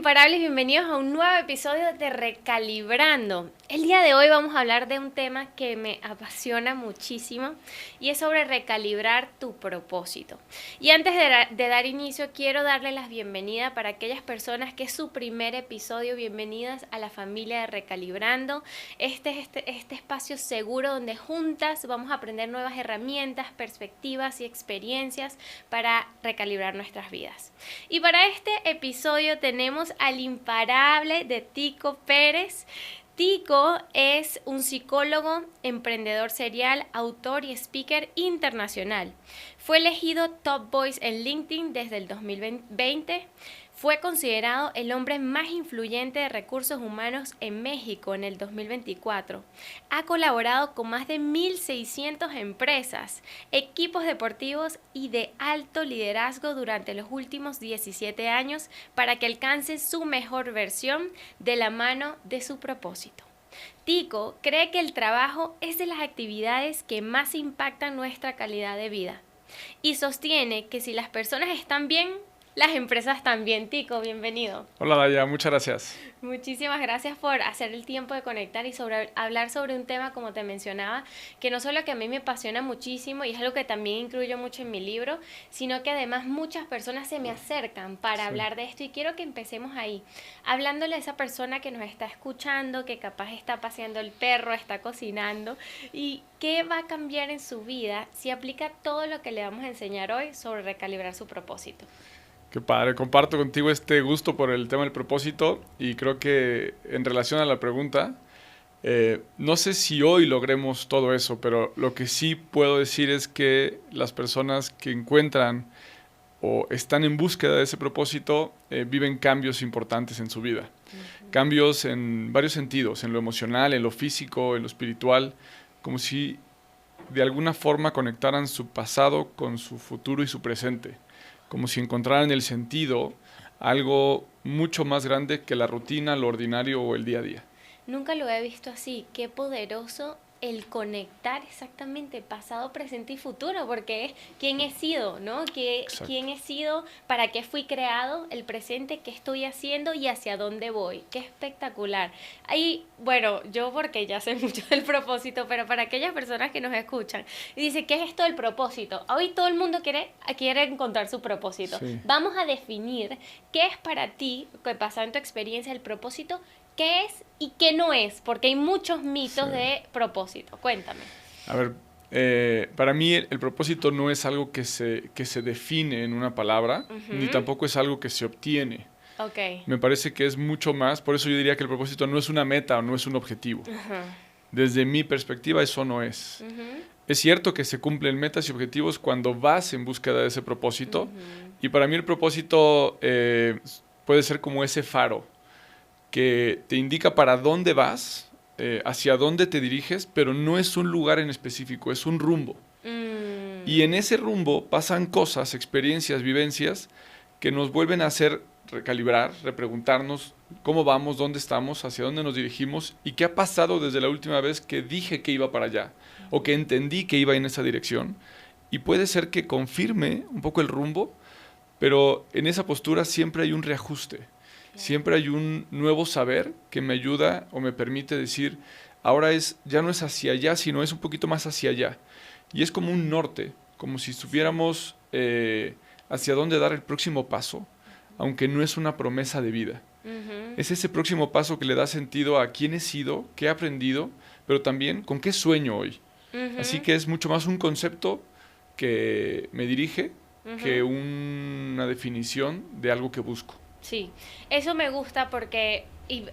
imparables, bienvenidos a un nuevo episodio de Recalibrando. El día de hoy vamos a hablar de un tema que me apasiona muchísimo y es sobre recalibrar tu propósito. Y antes de dar inicio, quiero darle la bienvenida para aquellas personas que es su primer episodio. Bienvenidas a la familia de Recalibrando. Este espacio seguro donde juntas vamos a aprender nuevas herramientas, perspectivas y experiencias para recalibrar nuestras vidas. Y para este episodio tenemos al imparable de Tico Pérez. Tico es un psicólogo, emprendedor serial, autor y speaker internacional. Fue elegido Top Voice en LinkedIn desde el 2020. Fue considerado el hombre más influyente de recursos humanos en México en el 2024. Ha colaborado con más de 1,600 empresas, equipos deportivos y de alto liderazgo durante los últimos 17 años para que alcance su mejor versión de la mano de su propósito. Tico cree que el trabajo es de las actividades que más impactan nuestra calidad de vida y sostiene que si las personas están bien, las empresas también. Tico, bienvenido. Hola Daya, muchas gracias. Muchísimas gracias por hacer el tiempo de conectar y hablar sobre un tema, como te mencionaba, que no solo que a mí me apasiona muchísimo y es algo que también incluyo mucho en mi libro, sino que además muchas personas se me acercan para hablar de esto y quiero que empecemos ahí, hablándole a esa persona que nos está escuchando, que capaz está paseando el perro, está cocinando y qué va a cambiar en su vida si aplica todo lo que le vamos a enseñar hoy sobre recalibrar su propósito. Qué padre, comparto contigo este gusto por el tema del propósito y creo que en relación a la pregunta, no sé si hoy logremos todo eso, pero lo que sí puedo decir es que las personas que encuentran o están en búsqueda de ese propósito viven cambios importantes en su vida. Cambios en varios sentidos, en lo emocional, en lo físico, en lo espiritual, como si de alguna forma conectaran su pasado con su futuro y su presente. Como si encontraran el sentido, algo mucho más grande que la rutina, lo ordinario o el día a día. Nunca lo he visto así. Qué poderoso el conectar exactamente pasado, presente y futuro, porque es quién he sido, ¿no? ¿Quién he sido? ¿Para qué fui creado? El presente, ¿qué estoy haciendo? Y hacia dónde voy. Qué espectacular. Ahí, bueno, yo porque ya sé mucho del propósito, pero para aquellas personas que nos escuchan y dicen, ¿qué es esto del propósito? Hoy todo el mundo quiere encontrar su propósito. Sí. Vamos a definir qué es para ti, que basado en tu experiencia, el propósito. ¿Qué es y qué no es? Porque hay muchos mitos de propósito. Cuéntame. A ver, para mí el propósito no es algo que se define en una palabra, ni tampoco es algo que se obtiene. Okay. Me parece que es mucho más, por eso yo diría que el propósito no es una meta o no es un objetivo. Desde mi perspectiva eso no es. Es cierto que se cumplen metas y objetivos cuando vas en búsqueda de ese propósito, y para mí el propósito puede ser como ese faro que te indica para dónde vas, hacia dónde te diriges, pero no es un lugar en específico, es un rumbo. Y en ese rumbo pasan cosas, experiencias, vivencias que nos vuelven a hacer recalibrar, repreguntarnos cómo vamos, dónde estamos, hacia dónde nos dirigimos y qué ha pasado desde la última vez que dije que iba para allá o que entendí que iba en esa dirección. Y puede ser que confirme un poco el rumbo, pero en esa postura siempre hay un reajuste. Siempre hay un nuevo saber que me ayuda o me permite decir, ahora ya no es hacia allá, sino es un poquito más hacia allá. Y es como un norte, como si supiéramos hacia dónde dar el próximo paso, aunque no es una promesa de vida. Es ese próximo paso que le da sentido a quién he sido, qué he aprendido, pero también con qué sueño hoy. Así que es mucho más un concepto que me dirige que una definición de algo que busco. Sí, eso me gusta porque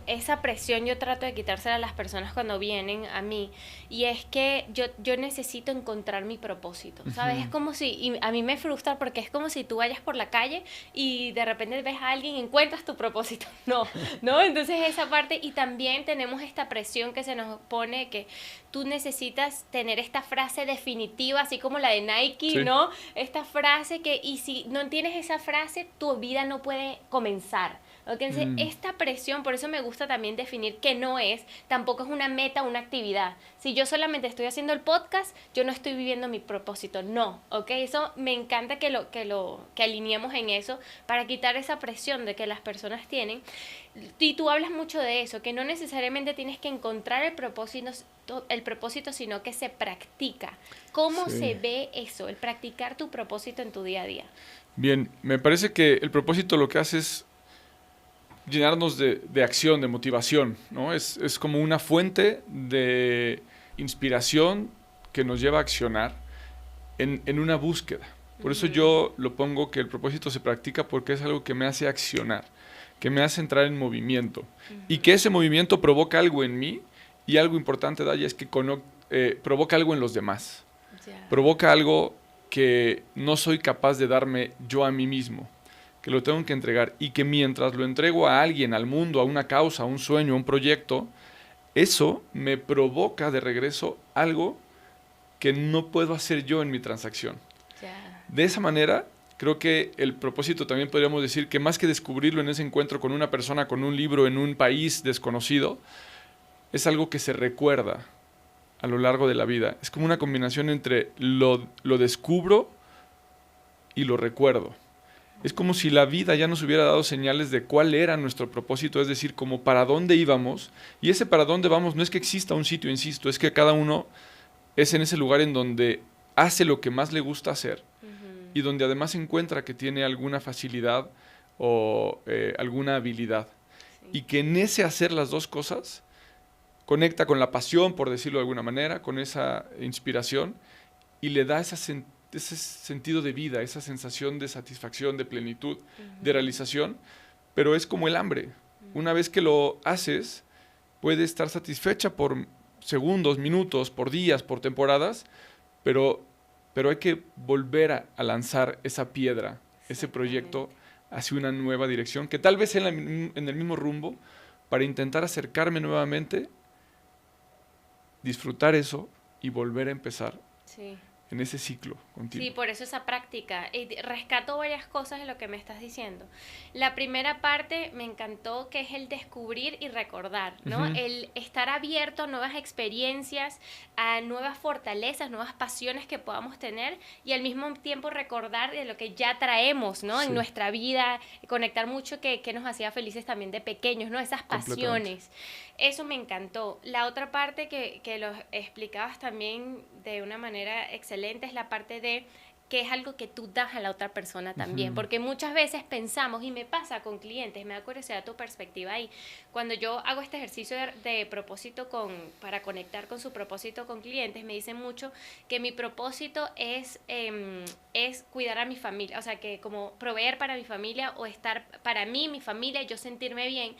esa presión yo trato de quitársela a las personas cuando vienen a mí y es que yo necesito encontrar mi propósito, ¿sabes? Es como si, y a mí me frustra porque es como si tú vayas por la calle y de repente ves a alguien y encuentras tu propósito, no, entonces esa parte y también tenemos esta presión que se nos pone que tú necesitas tener esta frase definitiva, así como la de Nike, Sí. ¿no? Esta frase y si no tienes esa frase, tu vida no puede comenzar. ¿Ok? Entonces, esta presión, por eso me gusta también definir qué no es, tampoco es una meta, una actividad. Si yo solamente estoy haciendo el podcast, yo no estoy viviendo mi propósito, no, ¿ok? Eso me encanta que alineemos en eso para quitar esa presión de que las personas tienen. Y tú hablas mucho de eso, que no necesariamente tienes que encontrar el propósito, sino que se practica. ¿Cómo se ve eso, el practicar tu propósito en tu día a día? Bien, me parece que el propósito lo que hace es llenarnos de acción, de motivación, ¿no? Es como una fuente de inspiración que nos lleva a accionar en una búsqueda. Por eso yo lo pongo que el propósito se practica porque es algo que me hace accionar, que me hace entrar en movimiento y que ese movimiento provoca algo en mí y algo importante, Daya, es que provoca algo en los demás. Provoca algo que no soy capaz de darme yo a mí mismo, que lo tengo que entregar y que mientras lo entrego a alguien, al mundo, a una causa, a un sueño, a un proyecto, eso me provoca de regreso algo que no puedo hacer yo en mi transacción. De esa manera, creo que el propósito también podríamos decir que más que descubrirlo en ese encuentro con una persona, con un libro, en un país desconocido, es algo que se recuerda a lo largo de la vida. Es como una combinación entre lo descubro y lo recuerdo. Es como si la vida ya nos hubiera dado señales de cuál era nuestro propósito, es decir, como para dónde íbamos. Y ese para dónde vamos no es que exista un sitio, insisto, es que cada uno es en ese lugar en donde hace lo que más le gusta hacer y donde además encuentra que tiene alguna facilidad o alguna habilidad. Y que en ese hacer las dos cosas conecta con la pasión, por decirlo de alguna manera, con esa inspiración y le da ese sentido de vida, esa sensación de satisfacción, de plenitud, de realización, pero es como el hambre. Una vez que lo haces, puedes estar satisfecha por segundos, minutos, por días, por temporadas, pero hay que volver a lanzar esa piedra, ese proyecto hacia una nueva dirección, que tal vez en el mismo rumbo, para intentar acercarme nuevamente, disfrutar eso y volver a empezar en ese ciclo continuo. Sí, por eso esa práctica. Rescato varias cosas de lo que me estás diciendo. La primera parte me encantó, que es el descubrir y recordar, ¿no? El estar abierto a nuevas experiencias, a nuevas fortalezas, nuevas pasiones que podamos tener y al mismo tiempo recordar de lo que ya traemos, ¿no? En nuestra vida, conectar mucho que nos hacía felices también de pequeños, ¿no? Esas pasiones. Eso me encantó. La otra parte que lo explicabas también de una manera excelente es la parte de que es algo que tú das a la otra persona también, porque muchas veces pensamos, y me pasa con clientes, me da curiosidad tu perspectiva ahí, cuando yo hago este ejercicio de propósito para conectar con su propósito con clientes, me dicen mucho que mi propósito es cuidar a mi familia, o sea, que como proveer para mi familia o estar para mí, mi familia, yo sentirme bien.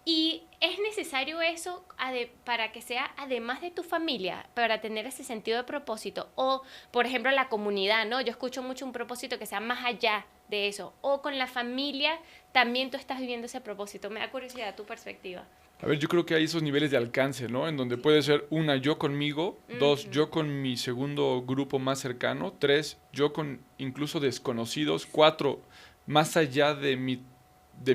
Y es necesario eso para que sea además de tu familia, para tener ese sentido de propósito. O, por ejemplo, la comunidad, ¿no? Yo escucho mucho un propósito que sea más allá de eso. O con la familia también tú estás viviendo ese propósito. Me da curiosidad tu perspectiva. A ver, yo creo que hay esos niveles de alcance, ¿no? En donde puede ser una, yo conmigo, dos, yo con mi segundo grupo más cercano, tres, yo con incluso desconocidos, cuatro, más allá de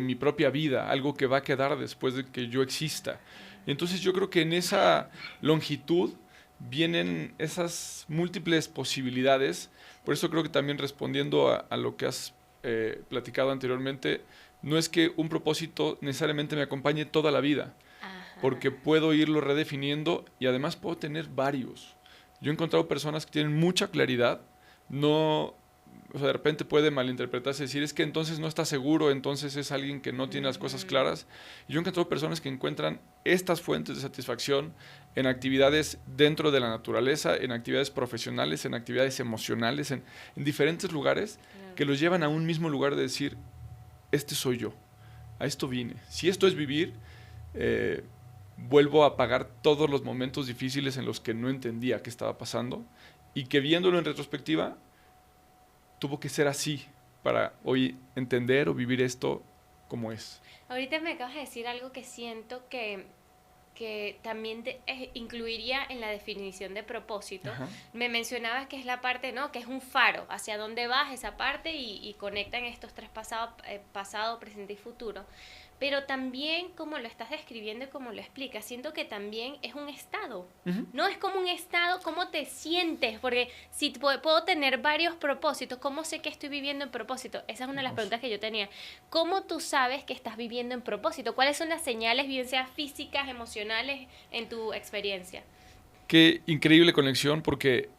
mi propia vida, algo que va a quedar después de que yo exista. Entonces yo creo que en esa longitud vienen esas múltiples posibilidades. Por eso creo que también respondiendo a lo que has platicado anteriormente, no es que un propósito necesariamente me acompañe toda la vida, porque puedo irlo redefiniendo y además puedo tener varios. Yo he encontrado personas que tienen mucha claridad, o sea, de repente puede malinterpretarse, decir, es que entonces no está seguro, entonces es alguien que no tiene las cosas claras. Y yo he encontrado personas que encuentran estas fuentes de satisfacción en actividades dentro de la naturaleza, en actividades profesionales, en actividades emocionales, en diferentes lugares que los llevan a un mismo lugar de decir, este soy yo, a esto vine. Si esto es vivir, vuelvo a pagar todos los momentos difíciles en los que no entendía qué estaba pasando y que viéndolo en retrospectiva, tuvo que ser así para hoy entender o vivir esto como es. Ahorita me acabas de decir algo que siento que también incluiría en la definición de propósito. Me mencionabas que es la parte, ¿no? Que es un faro, hacia dónde vas esa parte y conectan estos tres pasado, presente y futuro. pero también como lo estás describiendo y como lo explicas, siento que también es un estado, Ujú. ¿no? Es como un estado, ¿cómo te sientes? Porque si puedo tener varios propósitos, ¿cómo sé que estoy viviendo en propósito? Esa es una de las preguntas que yo tenía. ¿Cómo tú sabes que estás viviendo en propósito? ¿Cuáles son las señales, bien sea físicas, emocionales, en tu experiencia? Qué increíble conexión, porque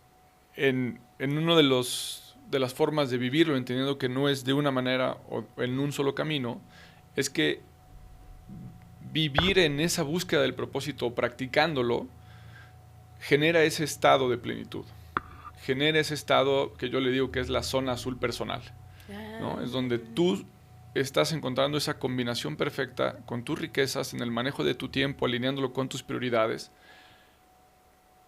en uno de las formas de vivirlo, entendiendo que no es de una manera o en un solo camino, es que vivir en esa búsqueda del propósito, practicándolo, genera ese estado de plenitud. Genera ese estado que yo le digo que es la zona azul personal, ¿no? Es donde tú estás encontrando esa combinación perfecta con tus riquezas, en el manejo de tu tiempo, alineándolo con tus prioridades.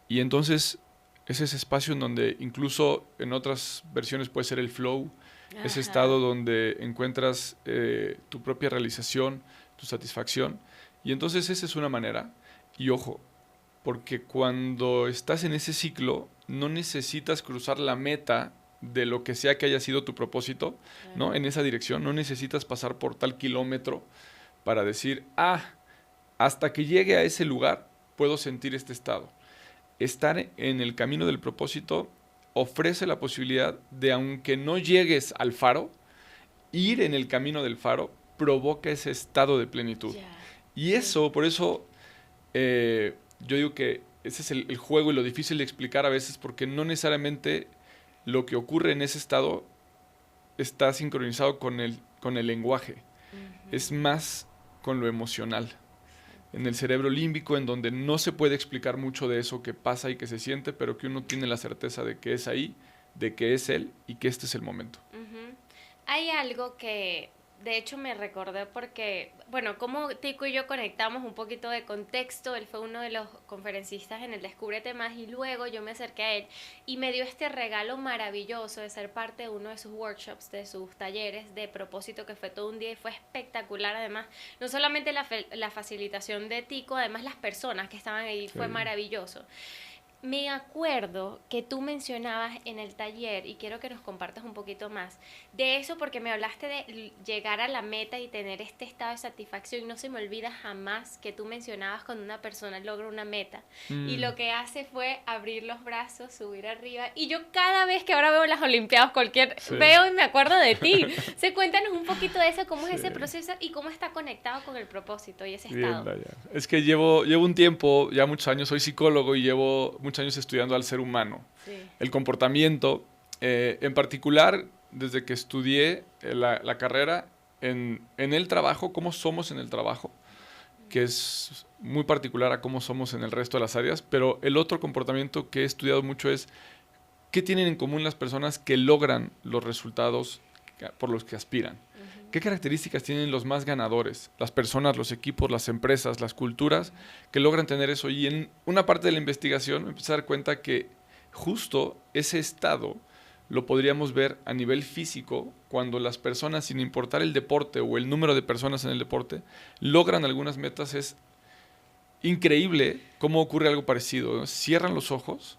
Y entonces es ese espacio en donde incluso en otras versiones puede ser el flow, ese estado donde encuentras tu propia realización, tu satisfacción. Y entonces esa es una manera. Y ojo, porque cuando estás en ese ciclo, no necesitas cruzar la meta de lo que sea que haya sido tu propósito, ¿no? En esa dirección, no necesitas pasar por tal kilómetro para decir, hasta que llegue a ese lugar, puedo sentir este estado. Estar en el camino del propósito ofrece la posibilidad de, aunque no llegues al faro, ir en el camino del faro provoca ese estado de plenitud. Y eso, por eso, yo digo que ese es el juego y lo difícil de explicar a veces, porque no necesariamente lo que ocurre en ese estado está sincronizado con el lenguaje. Es más con lo emocional. En el cerebro límbico, en donde no se puede explicar mucho de eso que pasa y que se siente, pero que uno tiene la certeza de que es ahí, de que es él y que este es el momento. Hay algo que de hecho me recordé porque, bueno, como Tico y yo conectamos un poquito de contexto, él fue uno de los conferencistas en el Descúbrete Más y luego yo me acerqué a él y me dio este regalo maravilloso de ser parte de uno de sus workshops, de sus talleres de propósito, que fue todo un día y fue espectacular. Además, no solamente la facilitación de Tico, además las personas que estaban ahí, fue maravilloso. Me acuerdo que tú mencionabas en el taller, y quiero que nos compartas un poquito más de eso, porque me hablaste de llegar a la meta y tener este estado de satisfacción. Y no se me olvida jamás que tú mencionabas cuando una persona logra una meta y lo que hace fue abrir los brazos, subir arriba. Y yo cada vez que ahora veo las Olimpiadas, veo y me acuerdo de ti. Cuéntanos un poquito de eso, cómo es ese proceso y cómo está conectado con el propósito y ese estado. Bien, es que llevo un tiempo, ya muchos años, soy psicólogo y llevo muchos años estudiando al ser humano, el comportamiento, en particular desde que estudié la carrera en el trabajo, cómo somos en el trabajo, que es muy particular a cómo somos en el resto de las áreas, pero el otro comportamiento que he estudiado mucho es qué tienen en común las personas que logran los resultados por los que aspiran. ¿Qué características tienen los más ganadores? Las personas, los equipos, las empresas, las culturas que logran tener eso. Y en una parte de la investigación me empecé a dar cuenta que justo ese estado lo podríamos ver a nivel físico cuando las personas, sin importar el deporte o el número de personas en el deporte, logran algunas metas. Es increíble cómo ocurre algo parecido, ¿no? Cierran los ojos,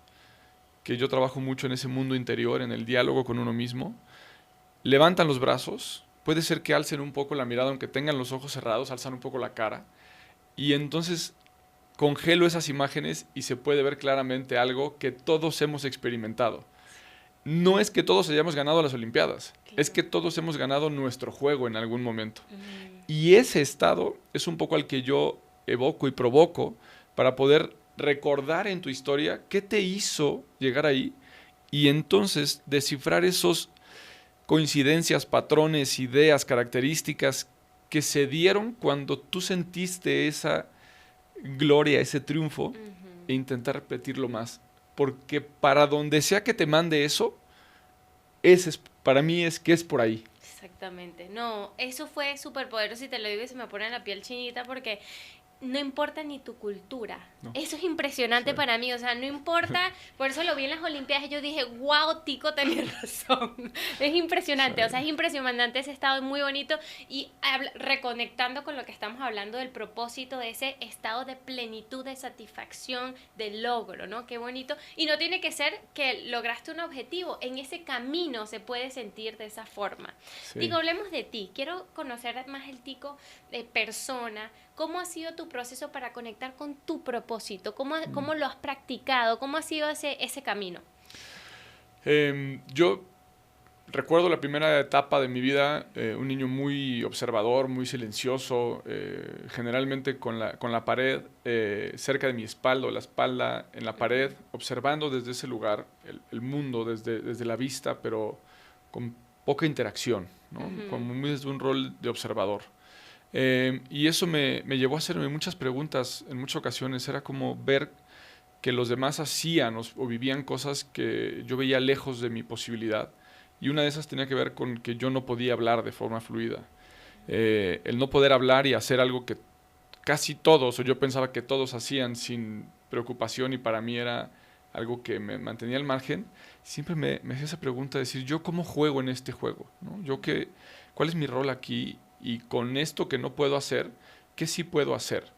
que yo trabajo mucho en ese mundo interior, en el diálogo con uno mismo, levantan los brazos. Puede ser que alcen un poco la mirada, aunque tengan los ojos cerrados, alzan un poco la cara. Y entonces congelo esas imágenes y se puede ver claramente algo que todos hemos experimentado. No es que todos hayamos ganado las Olimpiadas, es que todos hemos ganado nuestro juego en algún momento. Y ese estado es un poco al que yo evoco y provoco para poder recordar en tu historia qué te hizo llegar ahí y entonces descifrar esos coincidencias, patrones, ideas, características que se dieron cuando tú sentiste esa gloria, ese triunfo, e intentar repetirlo más. Porque para donde sea que te mande eso, para mí es que es por ahí. Exactamente. No, eso fue súper poderoso y te lo digo y se me pone la piel chinita porque no importa ni tu cultura. No. Eso es impresionante para mí, o sea, no importa, por eso lo vi en las Olimpiadas y yo dije, wow, Tico tenía razón. Es impresionante, o sea, es impresionante ese estado, muy bonito, y reconectando con lo que estamos hablando del propósito, de ese estado de plenitud, de satisfacción, de logro, ¿no? Qué bonito. Y no tiene que ser que lograste un objetivo, en ese camino se puede sentir de esa forma. Sí. Tico, hablemos de ti, quiero conocer más el Tico de persona. ¿Cómo ha sido tu proceso para conectar con tu propósito? ¿Cómo lo has practicado? ¿Cómo ha sido ese camino? Yo recuerdo la primera etapa de mi vida, un niño muy observador, muy silencioso, generalmente con la pared cerca de mi espalda, o la espalda en la pared, observando desde ese lugar el mundo, desde la vista, pero con poca interacción, ¿no? Como muy desde un rol de observador. Y eso me llevó a hacerme muchas preguntas en muchas ocasiones. Era como ver que los demás hacían o vivían cosas que yo veía lejos de mi posibilidad. Y una de esas tenía que ver con que yo no podía hablar de forma fluida. El no poder hablar y hacer algo que casi todos, o yo pensaba que todos hacían sin preocupación, y para mí era algo que me mantenía al margen. Siempre me hacía esa pregunta de decir, ¿yo cómo juego en este juego? ¿No? ¿Cuál es mi rol aquí? Y con esto que no puedo hacer, ¿qué sí puedo hacer?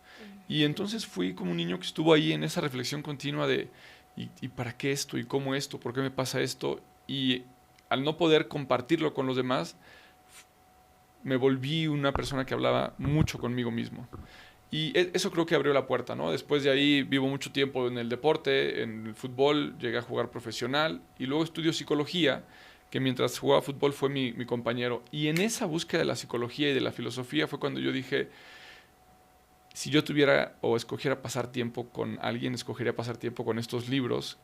Y entonces fui como un niño que estuvo ahí en esa reflexión continua de ¿y para qué esto? ¿Y cómo esto? ¿Por qué me pasa esto? Y al no poder compartirlo con los demás, me volví una persona que hablaba mucho conmigo mismo. Y eso creo que abrió la puerta, ¿no? Después de ahí vivo mucho tiempo en el deporte, en el fútbol, llegué a jugar profesional y luego estudio psicología, que mientras jugaba fútbol fue mi compañero. Y en esa búsqueda de la psicología y de la filosofía fue cuando yo dije, si yo tuviera o escogiera pasar tiempo con alguien, escogería pasar tiempo con estos libros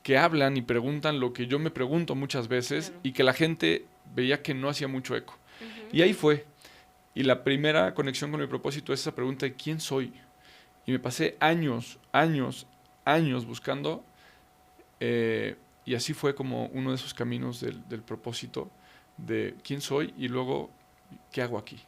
que hablan y preguntan lo que yo me pregunto muchas veces, claro, y que la gente veía que no hacía mucho eco. Y ahí fue. Y la primera conexión con mi propósito es esa pregunta de ¿quién soy? Y me pasé años buscando, y así fue como uno de esos caminos del propósito de quién soy y luego qué hago aquí.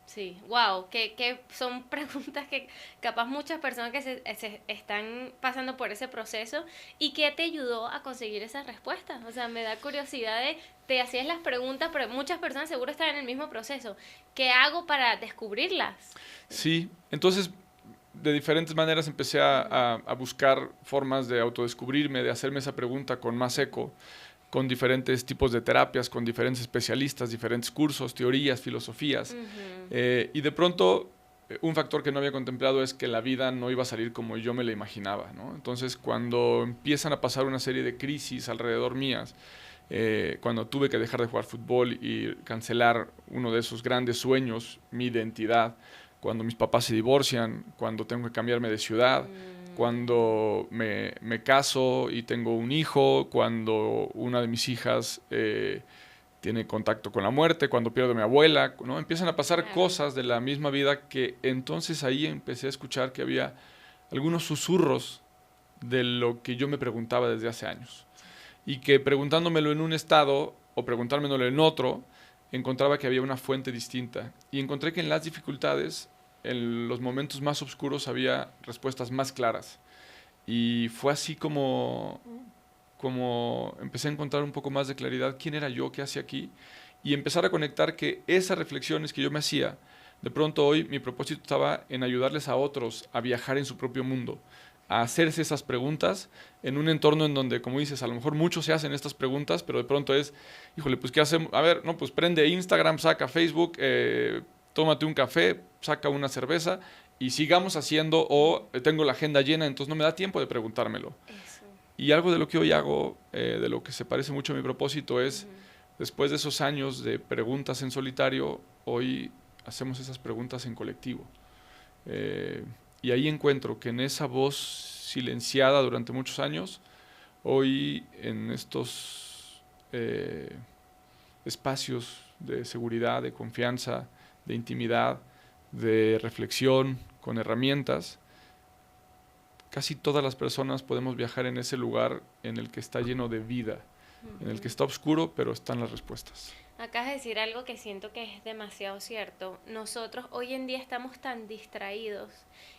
Sí, wow, que son preguntas que capaz muchas personas que se están pasando por ese proceso. ¿Y qué te ayudó a conseguir esas respuestas? O sea, me da curiosidad te hacías las preguntas, pero muchas personas seguro están en el mismo proceso. ¿Qué hago para descubrirlas? Sí, entonces de diferentes maneras empecé a buscar formas de autodescubrirme, de hacerme esa pregunta con más eco, con diferentes tipos de terapias, con diferentes especialistas, diferentes cursos, teorías, filosofías. Y de pronto, un factor que no había contemplado es que la vida no iba a salir como yo me la imaginaba, ¿no? Entonces, cuando empiezan a pasar una serie de crisis alrededor mías, cuando tuve que dejar de jugar fútbol y cancelar uno de esos grandes sueños, mi identidad, cuando mis papás se divorcian, cuando tengo que cambiarme de ciudad, cuando me caso y tengo un hijo, cuando una de mis hijas tiene contacto con la muerte, cuando pierdo a mi abuela, ¿no? Empiezan a pasar cosas de la misma vida que entonces ahí empecé a escuchar que había algunos susurros de lo que yo me preguntaba desde hace años. Y que preguntándomelo en un estado o preguntármelo en otro, encontraba que había una fuente distinta. Y encontré que en las dificultades, en los momentos más oscuros, había respuestas más claras. Y fue así como empecé a encontrar un poco más de claridad quién era yo, qué hacía aquí, y empezar a conectar que esas reflexiones que yo me hacía, de pronto hoy mi propósito estaba en ayudarles a otros a viajar en su propio mundo, a hacerse esas preguntas en un entorno en donde, como dices, a lo mejor muchos se hacen estas preguntas, pero de pronto es, híjole, pues ¿qué hacemos? A ver, no, pues prende Instagram, saca Facebook, tómate un café, saca una cerveza y sigamos haciendo, o tengo la agenda llena, entonces no me da tiempo de preguntármelo. Eso. Y algo de lo que hoy hago, de lo que se parece mucho a mi propósito es, después de esos años de preguntas en solitario, hoy hacemos esas preguntas en colectivo. Y ahí encuentro que en esa voz silenciada durante muchos años, hoy en estos espacios de seguridad, de confianza, de intimidad, de reflexión, con herramientas, casi todas las personas podemos viajar en ese lugar en el que está lleno de vida, en el que está oscuro, pero están las respuestas. Acabas de decir algo que siento que es demasiado cierto. Nosotros hoy en día estamos tan distraídos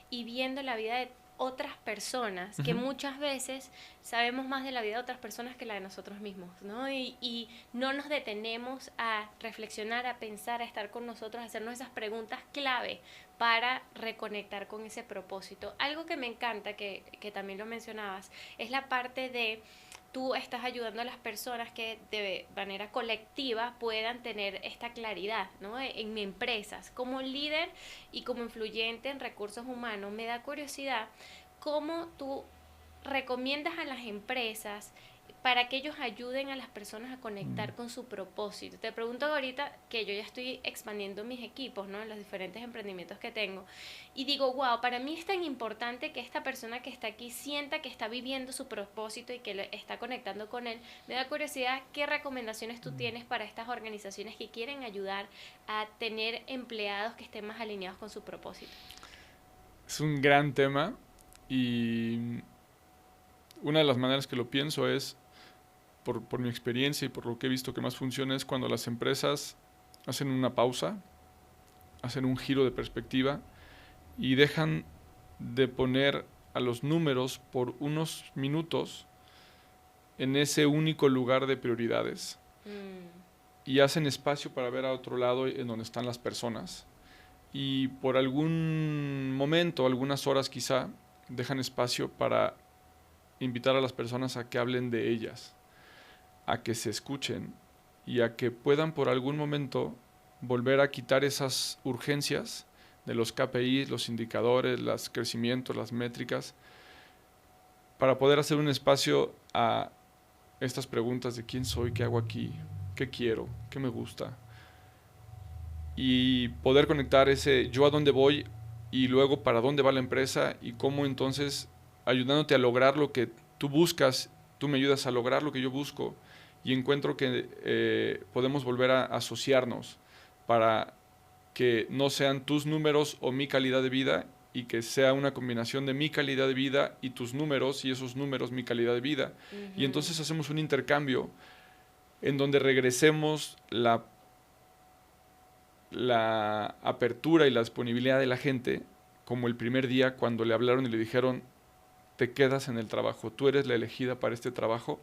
y viendo la vida de otras personas, que muchas veces sabemos más de la vida de otras personas que la de nosotros mismos, ¿no? Y no nos detenemos a reflexionar, a pensar, a estar con nosotros, a hacernos esas preguntas clave para reconectar con ese propósito. Algo que me encanta, que también lo mencionabas, es la parte de tú estás ayudando a las personas que de manera colectiva puedan tener esta claridad, ¿no? En empresas. Como líder y como influyente en recursos humanos, me da curiosidad cómo tú recomiendas a las empresas para que ellos ayuden a las personas a conectar con su propósito. Te pregunto ahorita que yo ya estoy expandiendo mis equipos, ¿no? En los diferentes emprendimientos que tengo. Y digo, wow, para mí es tan importante que esta persona que está aquí sienta que está viviendo su propósito y que está conectando con él. Me da curiosidad, ¿qué recomendaciones tú tienes para estas organizaciones que quieren ayudar a tener empleados que estén más alineados con su propósito? Es un gran tema y una de las maneras que lo pienso es, por mi experiencia y por lo que he visto que más funciona, es cuando las empresas hacen una pausa, hacen un giro de perspectiva y dejan de poner a los números por unos minutos en ese único lugar de prioridades y hacen espacio para ver a otro lado en donde están las personas. Y por algún momento, algunas horas quizá, dejan espacio para invitar a las personas a que hablen de ellas, a que se escuchen y a que puedan por algún momento volver a quitar esas urgencias de los KPIs, los indicadores, los crecimientos, las métricas, para poder hacer un espacio a estas preguntas de quién soy, qué hago aquí, qué quiero, qué me gusta, y poder conectar ese yo a dónde voy y luego para dónde va la empresa y cómo entonces, ayudándote a lograr lo que tú buscas, tú me ayudas a lograr lo que yo busco y encuentro que podemos volver a asociarnos para que no sean tus números o mi calidad de vida y que sea una combinación de mi calidad de vida y tus números y esos números mi calidad de vida. Y entonces hacemos un intercambio en donde regresemos la apertura y la disponibilidad de la gente como el primer día cuando le hablaron y le dijeron te quedas en el trabajo, tú eres la elegida para este trabajo.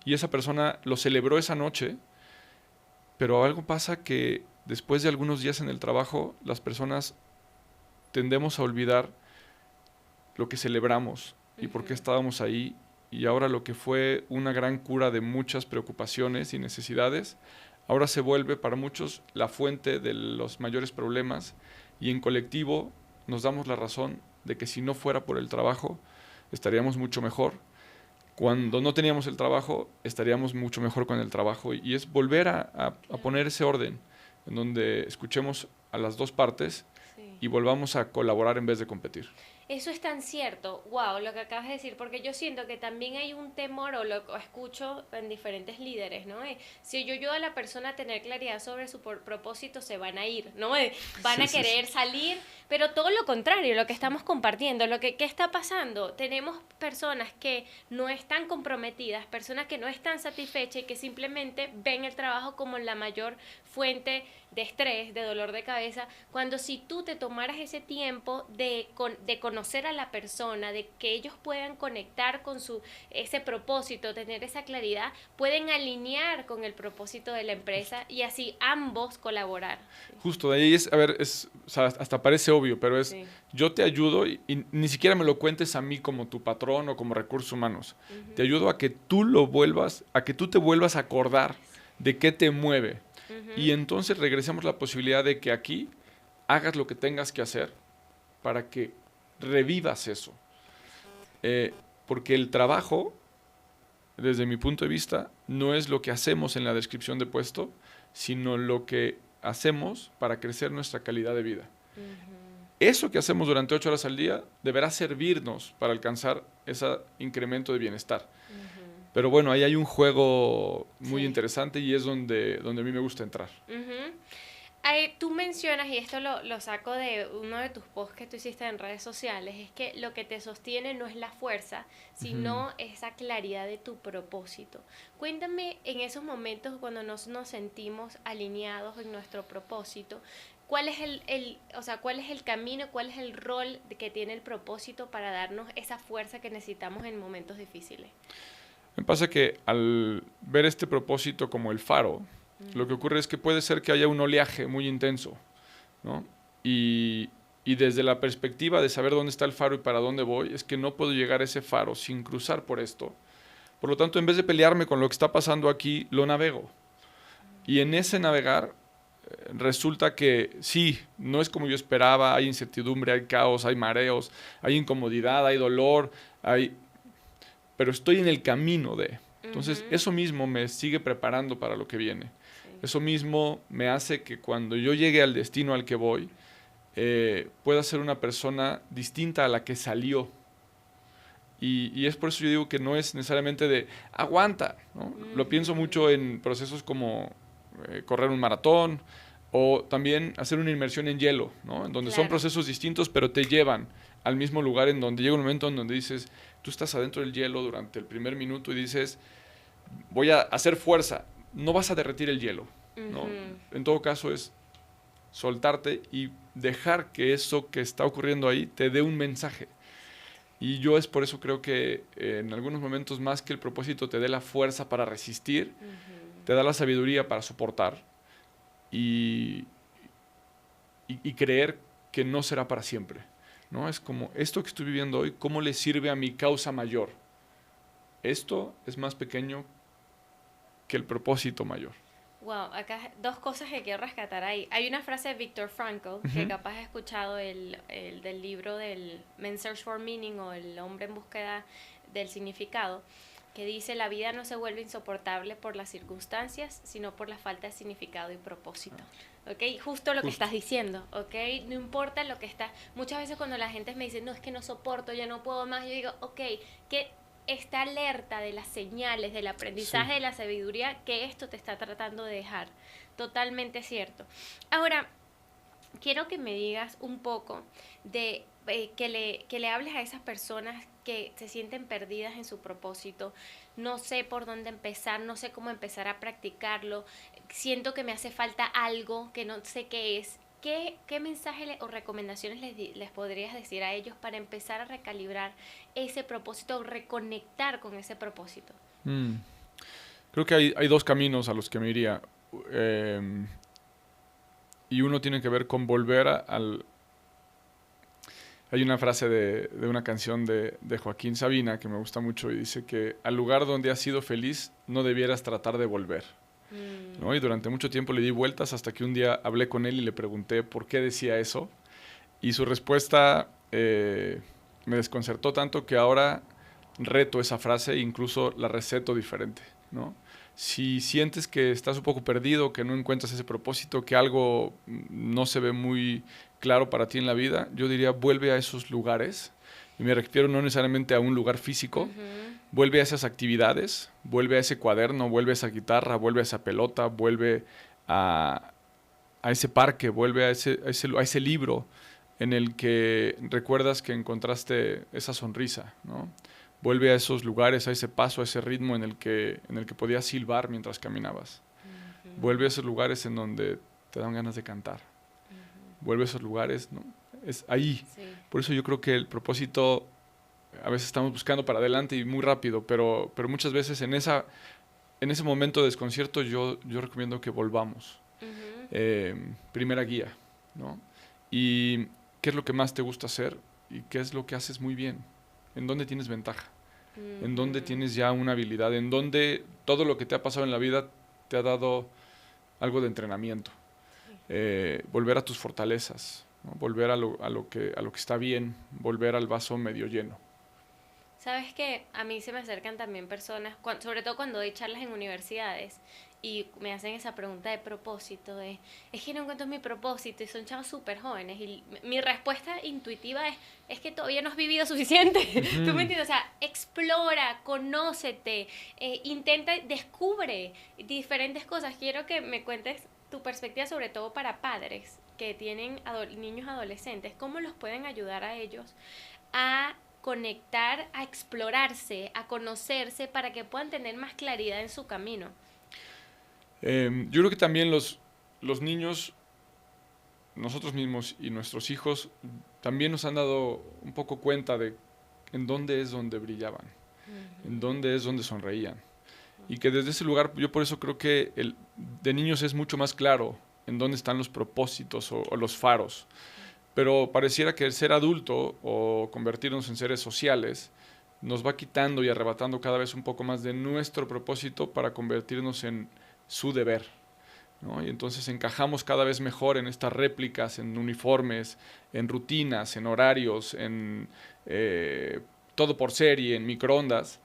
Y esa persona lo celebró esa noche, pero algo pasa que después de algunos días en el trabajo, las personas tendemos a olvidar lo que celebramos y por qué estábamos ahí. Y ahora lo que fue una gran cura de muchas preocupaciones y necesidades, ahora se vuelve para muchos la fuente de los mayores problemas. Y en colectivo nos damos la razón de que si no fuera por el trabajo, estaríamos mucho mejor. Cuando no teníamos el trabajo, estaríamos mucho mejor con el trabajo. Y es volver a poner ese orden, en donde escuchemos a las dos partes y volvamos a colaborar en vez de competir. Eso es tan cierto, wow, lo que acabas de decir, porque yo siento que también hay un temor, o lo escucho en diferentes líderes, ¿no? Si yo ayudo a la persona a tener claridad sobre su propósito, se van a ir, ¿no? Van a querer salir, pero todo lo contrario, lo que estamos compartiendo, ¿qué está pasando? Tenemos personas que no están comprometidas, personas que no están satisfechas y que simplemente ven el trabajo como la mayor fuente de estrés, de dolor de cabeza, cuando si tú te tomaras ese tiempo de conocer a la persona, de que ellos puedan conectar con ese propósito, tener esa claridad, pueden alinear con el propósito de la empresa y así ambos colaborar. Justo, de ahí o sea, hasta parece obvio, pero yo te ayudo y ni siquiera me lo cuentes a mí como tu patrón o como recursos humanos. Te ayudo a que tú te vuelvas a acordar de qué te mueve. Y entonces regresemos la posibilidad de que aquí hagas lo que tengas que hacer para que revivas eso. Porque el trabajo, desde mi punto de vista, no es lo que hacemos en la descripción de puesto, sino lo que hacemos para crecer nuestra calidad de vida. Eso que hacemos durante 8 horas al día deberá servirnos para alcanzar ese incremento de bienestar. Pero bueno, ahí hay un juego muy interesante y es donde a mí me gusta entrar. Tú mencionas, y esto lo saco de uno de tus posts que tú hiciste en redes sociales, es que lo que te sostiene no es la fuerza, sino esa claridad de tu propósito. Cuéntame en esos momentos cuando nos sentimos alineados en nuestro propósito, ¿cuál es cuál es el camino, cuál es el rol que tiene el propósito para darnos esa fuerza que necesitamos en momentos difíciles? Me pasa que al ver este propósito como el faro, lo que ocurre es que puede ser que haya un oleaje muy intenso, ¿no? Y desde la perspectiva de saber dónde está el faro y para dónde voy, es que no puedo llegar a ese faro sin cruzar por esto. Por lo tanto, en vez de pelearme con lo que está pasando aquí, lo navego. Y en ese navegar resulta que sí, no es como yo esperaba, hay incertidumbre, hay caos, hay mareos, hay incomodidad, hay dolor, pero estoy en el camino de. Entonces, eso mismo me sigue preparando para lo que viene. Eso mismo me hace que cuando yo llegue al destino al que voy, pueda ser una persona distinta a la que salió. Y es por eso yo digo que no es necesariamente de aguanta, ¿no? Lo pienso mucho en procesos como correr un maratón o también hacer una inmersión en hielo, ¿no? En donde son procesos distintos, pero te llevan al mismo lugar, en donde llega un momento en donde dices, tú estás adentro del hielo durante el primer minuto y dices, voy a hacer fuerza. No vas a derretir el hielo, ¿no? En todo caso es soltarte y dejar que eso que está ocurriendo ahí te dé un mensaje. Y yo es por eso creo que en algunos momentos, más que el propósito te dé la fuerza para resistir, te da la sabiduría para soportar y creer que no será para siempre, ¿no? Es como, esto que estoy viviendo hoy, ¿cómo le sirve a mi causa mayor? Esto es más pequeño que el propósito mayor. Wow, acá dos cosas que quiero rescatar ahí. Hay una frase de Viktor Frankl, que capaz has escuchado del libro del Men's Search for Meaning, o El hombre en búsqueda del significado, que dice: la vida no se vuelve insoportable por las circunstancias, sino por la falta de significado y propósito. ¿Ok? Justo lo que estás diciendo, ¿ok? No importa lo que está. Muchas veces cuando la gente me dice, no, es que no soporto, yo no puedo más, yo digo, ok, ¿qué? Está alerta de las señales, del aprendizaje, de la sabiduría que esto te está tratando de dejar. Totalmente cierto. Ahora, quiero que me digas un poco de que le hables a esas personas que se sienten perdidas en su propósito. No sé por dónde empezar, no sé cómo empezar a practicarlo. Siento que me hace falta algo que no sé qué es. ¿Qué mensaje o recomendaciones les podrías decir a ellos para empezar a recalibrar ese propósito o reconectar con ese propósito? Creo que hay dos caminos a los que me iría. Y uno tiene que ver con volver al... Hay una frase de una canción de Joaquín Sabina que me gusta mucho y dice que al lugar donde has sido feliz no debieras tratar de volver. ¿No? Y durante mucho tiempo le di vueltas hasta que un día hablé con él y le pregunté por qué decía eso. Y su respuesta me desconcertó tanto que ahora reto esa frase e incluso la receto diferente, ¿no? Si sientes que estás un poco perdido, que no encuentras ese propósito, que algo no se ve muy claro para ti en la vida, yo diría vuelve a esos lugares. Y me refiero no necesariamente a un lugar físico, vuelve a esas actividades, vuelve a ese cuaderno, vuelve a esa guitarra, vuelve a esa pelota, vuelve a ese parque, vuelve a ese libro en el que recuerdas que encontraste esa sonrisa, ¿no? Vuelve a esos lugares, a ese paso, a ese ritmo en el que podías silbar mientras caminabas. Vuelve a esos lugares en donde te dan ganas de cantar. Vuelve a esos lugares, ¿no? Es ahí. Sí. Por eso yo creo que el propósito a veces estamos buscando para adelante y muy rápido, pero muchas veces en ese momento de desconcierto yo recomiendo que volvamos. Primera guía, ¿no? Y qué es lo que más te gusta hacer y qué es lo que haces muy bien. ¿En dónde tienes ventaja? ¿En dónde tienes ya una habilidad? ¿En dónde todo lo que te ha pasado en la vida te ha dado algo de entrenamiento? Volver a tus fortalezas, ¿no? Volver a lo que está bien, volver al vaso medio lleno. Sabes que a mí se me acercan también personas, sobre todo cuando doy charlas en universidades, y me hacen esa pregunta de propósito, es que no encuentro mi propósito, y son chavos súper jóvenes, y mi respuesta intuitiva es que todavía no has vivido suficiente. ¿Tú me entiendes? O sea, explora, conócete, intenta, descubre diferentes cosas. Quiero que me cuentes tu perspectiva, sobre todo para padres que tienen niños adolescentes, cómo los pueden ayudar a ellos a conectar, a explorarse, a conocerse para que puedan tener más claridad en su camino? Yo creo que también los niños, nosotros mismos y nuestros hijos, también nos han dado un poco cuenta de en dónde es donde brillaban, en dónde es donde sonreían. Y que desde ese lugar, yo por eso creo que de niños es mucho más claro en dónde están los propósitos o los faros. Pero pareciera que el ser adulto o convertirnos en seres sociales nos va quitando y arrebatando cada vez un poco más de nuestro propósito para convertirnos en su deber, ¿no? Y entonces encajamos cada vez mejor en estas réplicas, en uniformes, en rutinas, en horarios, en todo por serie, en microondas.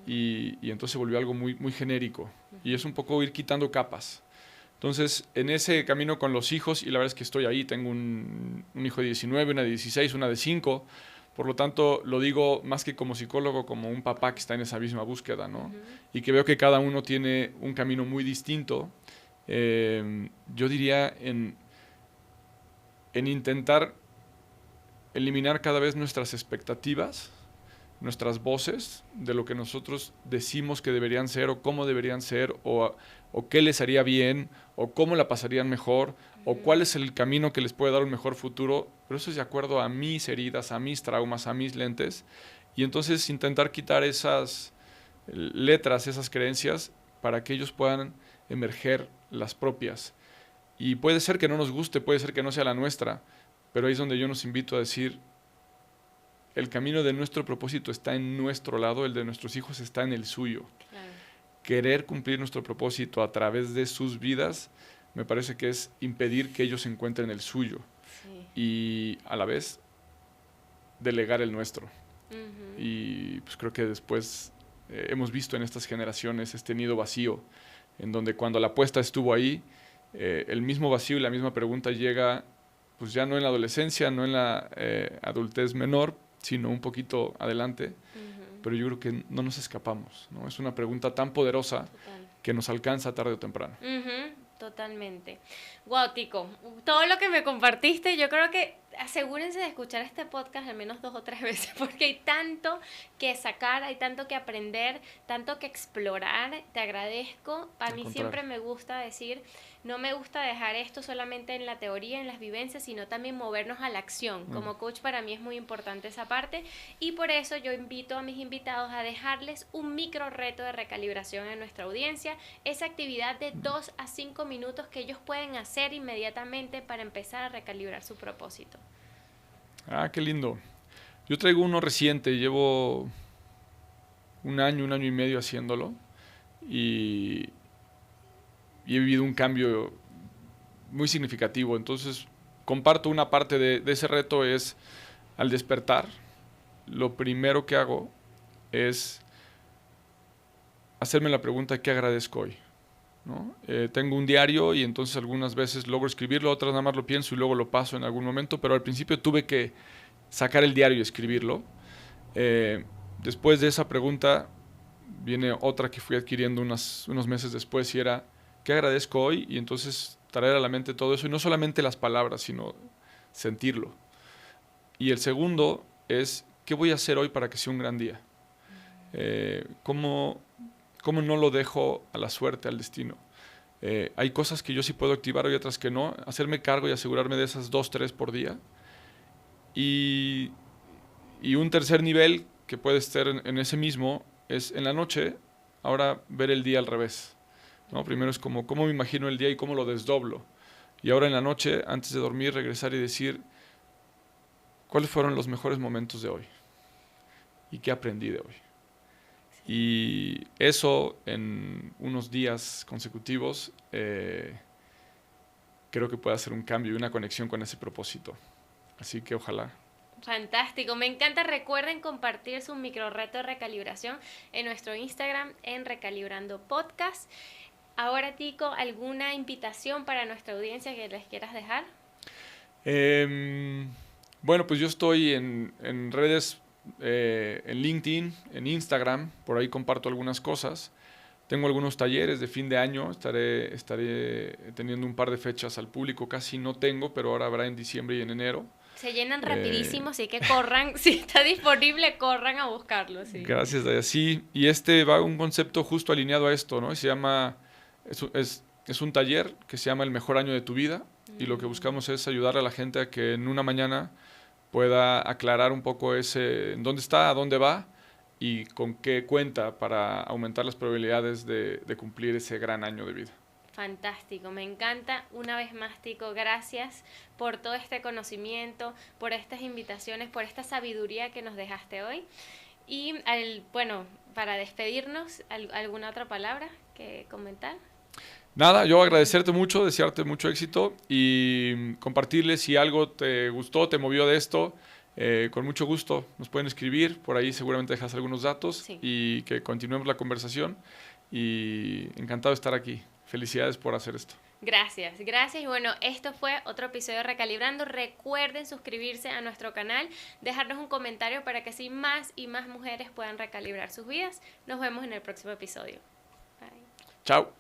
Y entonces se volvió algo muy, muy genérico. Y es un poco ir quitando capas. Entonces, en ese camino con los hijos, y la verdad es que estoy ahí, tengo un hijo de 19, una de 16, una de 5, por lo tanto, lo digo más que como psicólogo, como un papá que está en esa misma búsqueda, ¿no? Y que veo que cada uno tiene un camino muy distinto. Yo diría en intentar eliminar cada vez nuestras expectativas, nuestras voces de lo que nosotros decimos que deberían ser o cómo deberían ser o qué les haría bien o cómo la pasarían mejor o cuál es el camino que les puede dar un mejor futuro, pero eso es de acuerdo a mis heridas, a mis traumas, a mis lentes, y entonces intentar quitar esas letras, esas creencias para que ellos puedan emerger las propias. Y puede ser que no nos guste, puede ser que no sea la nuestra, pero ahí es donde yo nos invito a decir: el camino de nuestro propósito está en nuestro lado, el de nuestros hijos está en el suyo. Claro. Querer cumplir nuestro propósito a través de sus vidas me parece que es impedir que ellos encuentren el suyo. Sí. Y a la vez delegar el nuestro. Y pues creo que después hemos visto en estas generaciones este nido vacío, en donde cuando la apuesta estuvo ahí, el mismo vacío y la misma pregunta llega pues ya no en la adolescencia, no en la adultez menor, sino un poquito adelante, pero yo creo que no nos escapamos, ¿no? Es una pregunta tan poderosa que nos alcanza tarde o temprano. Totalmente. Wow, Tico, todo lo que me compartiste, yo creo que asegúrense de escuchar este podcast al menos 2 o 3 veces, porque hay tanto que sacar, hay tanto que aprender, tanto que explorar. Te agradezco. A mí siempre me gusta decir, no me gusta dejar esto solamente en la teoría, en las vivencias, sino también movernos a la acción. Como coach, para mí es muy importante esa parte, y por eso yo invito a mis invitados a dejarles un micro reto de recalibración en nuestra audiencia, esa actividad de 2 a 5 minutos que ellos pueden hacer inmediatamente para empezar a recalibrar su propósito. Ah, qué lindo. Yo traigo uno reciente, llevo un año y medio haciéndolo y he vivido un cambio muy significativo. Entonces, comparto una parte de ese reto. Es al despertar, lo primero que hago es hacerme la pregunta: ¿qué agradezco hoy? ¿No? Tengo un diario y entonces algunas veces logro escribirlo, otras nada más lo pienso y luego lo paso en algún momento, pero al principio tuve que sacar el diario y escribirlo. Después de esa pregunta viene otra que fui adquiriendo unos meses después, y era: ¿qué agradezco hoy? Y entonces traer a la mente todo eso, y no solamente las palabras, sino sentirlo. Y el segundo es: ¿qué voy a hacer hoy para que sea un gran día? ¿Cómo no lo dejo a la suerte, al destino? Hay cosas que yo sí puedo activar y otras que no. Hacerme cargo y asegurarme de esas 2, 3 por día. Y un tercer nivel que puede estar en ese mismo es en la noche, ahora ver el día al revés, ¿no? Primero es cómo me imagino el día y cómo lo desdoblo. Y ahora en la noche, antes de dormir, regresar y decir: ¿cuáles fueron los mejores momentos de hoy? ¿Y qué aprendí de hoy? Y eso en unos días consecutivos creo que puede hacer un cambio y una conexión con ese propósito. Así que ojalá. Fantástico, me encanta. Recuerden compartir su micro reto de recalibración en nuestro Instagram, en Recalibrando Podcast. Ahora, Tico, ¿alguna invitación para nuestra audiencia que les quieras dejar? Bueno, pues yo estoy en redes, en LinkedIn, en Instagram, por ahí comparto algunas cosas, Tengo algunos talleres de fin de año, estaré teniendo un par de fechas al público, casi no tengo, pero ahora habrá en diciembre y en enero. Se llenan rapidísimo, así que corran, si está disponible, corran a buscarlo. Sí. Gracias, Daya. Sí, y va un concepto justo alineado a esto, ¿no? Y se llama, es un taller que se llama El Mejor Año de tu Vida, y lo que buscamos es ayudar a la gente a que en una mañana pueda aclarar un poco en dónde está, a dónde va, y con qué cuenta para aumentar las probabilidades de cumplir ese gran año de vida. Fantástico, me encanta. Una vez más, Tico, gracias por todo este conocimiento, por estas invitaciones, por esta sabiduría que nos dejaste hoy. Y bueno, para despedirnos, ¿alguna otra palabra que comentar? Nada, yo agradecerte mucho, desearte mucho éxito y compartirles si algo te gustó, te movió de esto. Con mucho gusto nos pueden escribir, por ahí seguramente dejas algunos datos, sí, y que continuemos la conversación, y encantado de estar aquí. Felicidades por hacer esto. Gracias, gracias. Y bueno, esto fue otro episodio de Recalibrando. Recuerden suscribirse a nuestro canal, dejarnos un comentario para que así más y más mujeres puedan recalibrar sus vidas. Nos vemos en el próximo episodio. Bye. Chao.